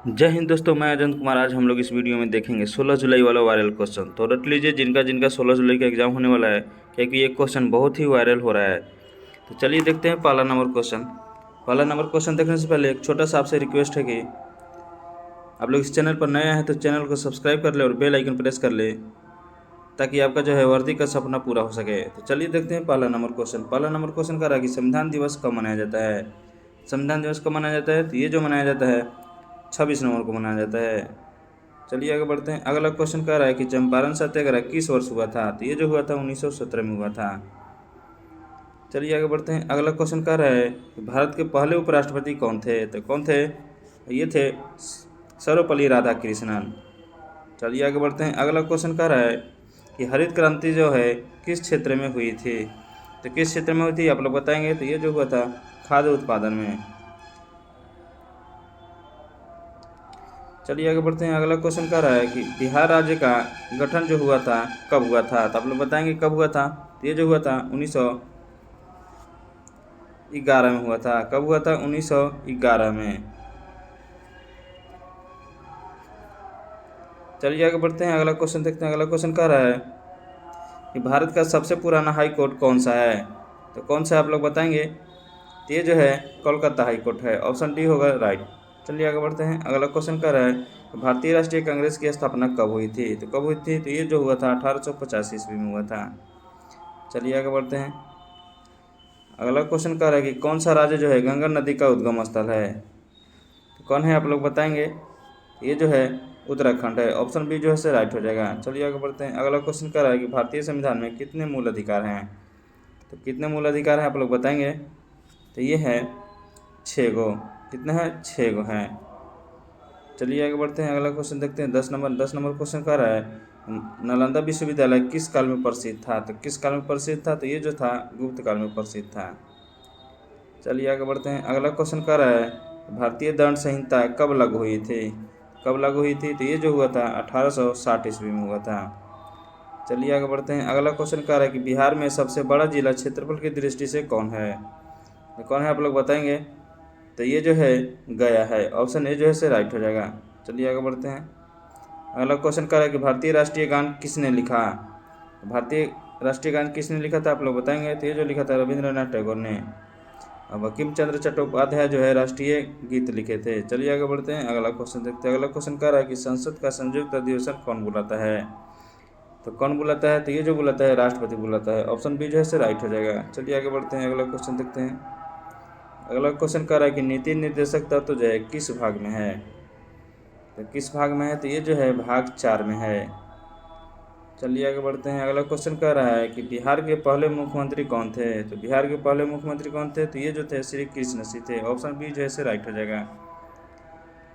जय हिंद दोस्तों, मैं अजंत कुमार। आज हम लोग इस वीडियो में देखेंगे 16 जुलाई वाला वायरल क्वेश्चन। तो रट लीजिए जिनका जिनका 16 जुलाई का एग्जाम होने वाला है, क्योंकि ये क्वेश्चन बहुत ही वायरल हो रहा है। तो चलिए देखते हैं पहला नंबर क्वेश्चन। पहला नंबर क्वेश्चन देखने से पहले एक छोटा सा आपसे रिक्वेस्ट है कि आप लोग इस चैनल पर नए हैं तो चैनल को सब्सक्राइब कर ले और बेल आइकन प्रेस कर ले, ताकि आपका जो है वर्दी का सपना पूरा हो सके। तो चलिए देखते हैं पहला नंबर क्वेश्चन। पहला नंबर क्वेश्चन का रहा कि संविधान दिवस कब मनाया जाता है। संविधान दिवस कब मनाया जाता है, तो ये जो मनाया जाता है 26 नवंबर को मनाया जाता है। चलिए आगे बढ़ते हैं। अगला क्वेश्चन कह रहा है कि चंपारण सत्याग्रह किस वर्ष हुआ था, तो ये जो हुआ था 1917 में हुआ था। चलिए आगे बढ़ते हैं। अगला क्वेश्चन कह रहा है कि भारत के पहले उपराष्ट्रपति कौन थे, तो कौन थे, ये थे सर्वपल्ली राधाकृष्णन। चलिए आगे बढ़ते हैं। अगला क्वेश्चन कह रहा है कि हरित क्रांति जो है किस क्षेत्र में हुई थी, तो किस क्षेत्र में हुई थी आप लोग बताएंगे, तो ये जो हुआ था खाद्य उत्पादन में। चलिए आगे बढ़ते हैं। अगला क्वेश्चन कह रहा है कि बिहार राज्य का गठन जो हुआ था कब हुआ था, तो आप लोग बताएंगे कब हुआ था, तो ये जो हुआ था 1911 में हुआ था। कब हुआ था, 1911 में। चलिए आगे बढ़ते हैं। अगला क्वेश्चन देखते हैं। अगला क्वेश्चन कह रहा है कि भारत का सबसे पुराना हाई कोर्ट कौन सा है, तो कौन सा आप लोग बताएंगे, तो ये जो है कोलकाता हाई कोर्ट है। ऑप्शन डी होगा राइट। चलिए आगे बढ़ते हैं। अगला क्वेश्चन कर रहा है कि भारतीय राष्ट्रीय कांग्रेस की स्थापना कब हुई थी, तो कब हुई थी, तो ये जो हुआ था 1885 ईस्वी में हुआ था। चलिए आगे बढ़ते हैं। अगला क्वेश्चन कर रहा है कि कौन सा राज्य जो है गंगा नदी का उद्गम स्थल है, तो कौन है आप लोग बताएंगे, ये जो है उत्तराखंड है। ऑप्शन बी जो है से राइट हो जाएगा। चलिए आगे बढ़ते हैं। अगला क्वेश्चन कर रहा है कि भारतीय संविधान में कितने मूल अधिकार हैं, तो कितने मूल अधिकार हैं आप लोग बताएंगे, तो ये है 6 गो। कितने हैं, 6 गो हैं। चलिए आगे बढ़ते हैं। अगला क्वेश्चन देखते हैं। 10 नंबर क्वेश्चन कह रहा है नालंदा विश्वविद्यालय किस काल में प्रसिद्ध था, तो किस काल में प्रसिद्ध था, तो ये जो था गुप्त काल में प्रसिद्ध था। चलिए आगे बढ़ते हैं। अगला क्वेश्चन कह रहा है भारतीय दंड संहिता कब लागू हुई थी, कब लागू हुई थी, तो ये जो हुआ था 1860 ईस्वी में हुआ था। चलिए आगे बढ़ते हैं। अगला क्वेश्चन कह रहा है कि बिहार में सबसे बड़ा जिला क्षेत्रफल की दृष्टि से कौन है, तो कौन है आप लोग बताएंगे, तो ये जो है गया है। ऑप्शन ए जो है से राइट हो जाएगा। चलिए आगे बढ़ते हैं। अगला क्वेश्चन कर रहा है कि भारतीय राष्ट्रीय गान किसने लिखा, भारतीय राष्ट्रीय गान किसने लिखा था आप लोग बताएंगे, तो ये जो लिखा था रविंद्रनाथ टैगोर ने। अब बंकिम चंद्र चट्टोपाध्याय जो है राष्ट्रीय गीत लिखे थे। चलिए आगे बढ़ते हैं। अगला क्वेश्चन देखते हैं। अगला क्वेश्चन कर रहा है कि संसद का संयुक्त अधिवेशन कौन बुलाता है, तो कौन बुलाता है, तो ये जो बुलाता है राष्ट्रपति बुलाता है। ऑप्शन बी जो है से राइट हो जाएगा। चलिए आगे बढ़ते हैं। अगला क्वेश्चन देखते हैं। अगला क्वेश्चन कर रहा है कि नीति निर्देशक तत्व जो है किस भाग में है, तो किस भाग में है, तो ये जो है भाग 4 में है। चलिए आगे बढ़ते हैं। अगला क्वेश्चन कह रहा है कि बिहार के पहले मुख्यमंत्री कौन थे, तो बिहार के पहले मुख्यमंत्री कौन थे, तो ये जो थे श्री कृष्ण सिंह थे। ऑप्शन बी जो है से राइट हो जाएगा।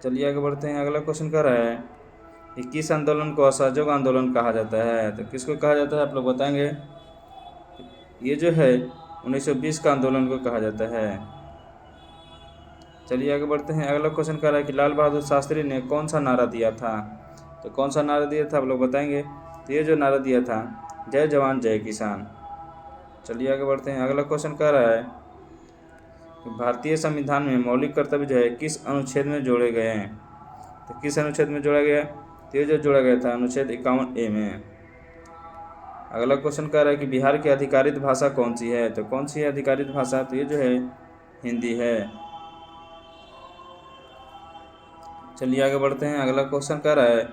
चलिए आगे बढ़ते हैं। अगला क्वेश्चन कह रहा है कि किस आंदोलन को असहयोग आंदोलन कहा जाता है, तो किसको कहा जाता है आप लोग बताएंगे, ये जो है 1920 का आंदोलन को कहा जाता है। चलिए आगे बढ़ते हैं। अगला क्वेश्चन कह रहा है कि लाल बहादुर शास्त्री ने कौन सा नारा दिया था, तो कौन सा नारा दिया था आप लोग बताएंगे, तो ये जो नारा दिया था जय जवान जय किसान। चलिए आगे बढ़ते हैं। अगला क्वेश्चन कह रहा है कि भारतीय संविधान में मौलिक कर्तव्य जो है किस अनुच्छेद में जोड़े गए हैं, तो किस अनुच्छेद में जोड़ा गया, तो ये जो जोड़ा गया था अनुच्छेद 51A में। अगला क्वेश्चन कह रहा है कि बिहार की आधिकारिक भाषा कौन सी है, तो कौन सी है आधिकारिक भाषा, तो ये जो है हिंदी है। चलिए आगे बढ़ते हैं। अगला क्वेश्चन कह रहा है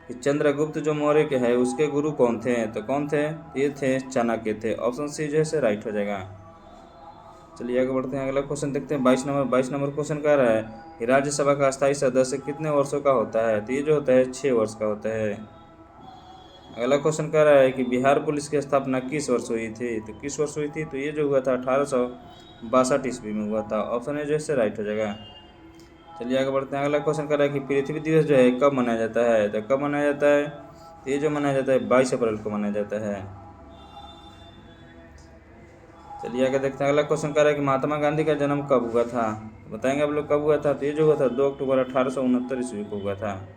कि चंद्रगुप्त जो मौर्य के है उसके गुरु कौन थे, तो कौन थे, ये थे चाणक्य थे। ऑप्शन सी जो है से राइट हो जाएगा। चलिए आगे बढ़ते हैं। अगला क्वेश्चन देखते हैं। 22 नंबर क्वेश्चन कह रहा है कि राज्यसभा का अस्थायी सदस्य कितने वर्षों का होता है, तो ये जो होता है 6 वर्ष का होता है। अगला क्वेश्चन कह रहा है कि बिहार पुलिस की स्थापना किस वर्ष हुई थी, तो किस वर्ष हुई थी, तो ये जो हुआ था 1862 ईस्वी में हुआ था। ऑप्शन ए जो है से राइट हो जाएगा। चलिए आगे बढ़ते हैं। अगला क्वेश्चन कर रहा है कि पृथ्वी दिवस जो है कब मनाया जाता है, तो कब मनाया जाता है, तो ये जो मनाया जाता है 22 अप्रैल को मनाया जाता है। चलिए आगे देखते हैं। अगला क्वेश्चन कर रहा है कि महात्मा गांधी का जन्म कब हुआ था, बताएंगे आप लोग कब हुआ था, तो ये जो हुआ था 2 अक्टूबर 1869 ईस्वी को हुआ था।